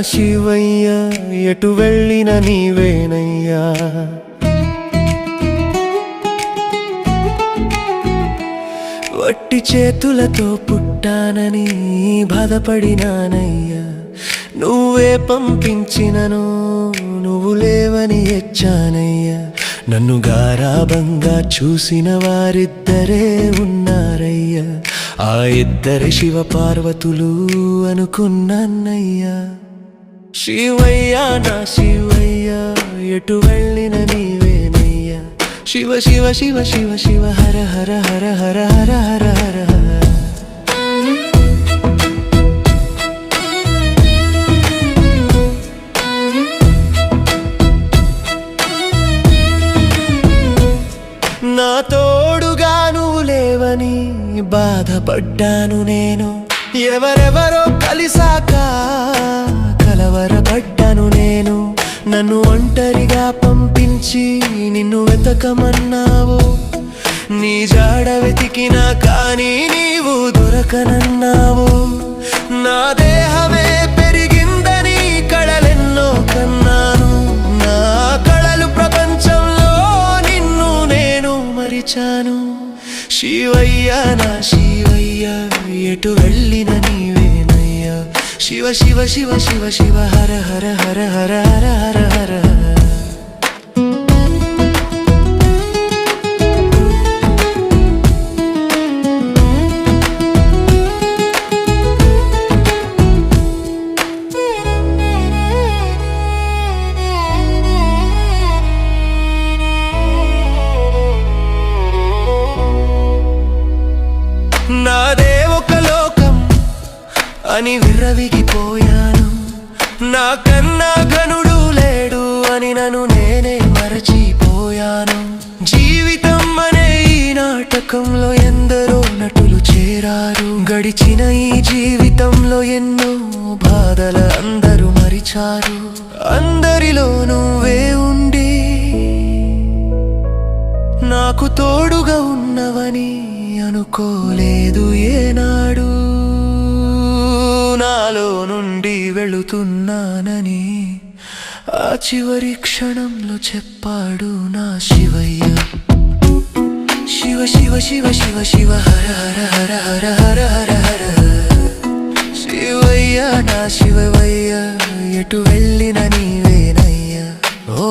శివయ్య ఎటు వెళ్ళిన నీవేనయ్యా వట్టి చేతులతో పుట్టానని బాధపడినానయ్యా నువ్వే పంపించినను నువ్వు లేవని ఎచ్చానయ్యా నన్ను గారాబంగా చూసిన వారిద్దరే ఉన్నారయ్యా ఆ ఇద్దరి శివ పార్వతులు అనుకున్నానయ్యా శివయ్య నా శివయ్య ఎటు వెళ్ళిన నీవేనయ్యా శివ శివ శివ శివ శివ హర హర హర హర హర హర హర నా తోడుగా నువ్వు లేవని బాధపడ్డాను నేను ఎవరెవరో కలిసాక కలవరపడ్డాను నేను నన్ను ఒంటరిగా పంపించి నిన్ను వెతకమన్నావు నీ జాడ వెతికినా కానీ నీవు దొరకనన్నావు నా దేహమే పెరిగిందని కళలెన్నో కన్నాను నా కళలు ప్రపంచంలో నిన్ను నేను మరిచాను శివయ్య నా శివయ్య ఎటు వెళ్ళిన నీవేనయ్యా శివ శివ శివ శివ శివ హర హర హర హర హర హర హర నాదే ఒక లోకం అని విర్రవిగిపోయాను నాకన్నా ఘనుడు లేడు అని నన్ను నేనే మరచిపోయాను జీవితం అనే ఈ నాటకంలో ఎందరో నటులు చేరారు గడిచిన ఈ జీవితంలో ఎన్నో బాధల అందరూ మరిచారు అందరిలో నువ్వే ఉండి నాకు తోడుగా ఉన్నవని అనుకోలేదు ఏనాడు నాలో నుండి వెళుతున్నానని ఆ చివరి క్షణంలో చెప్పాడు నా శివయ్య శివ శివ శివ శివ శివ హర హర హర హర హర హర హర శివయ్య నా శివయ్య ఎటు వెళ్ళిన నీవేనయ్యా ఓ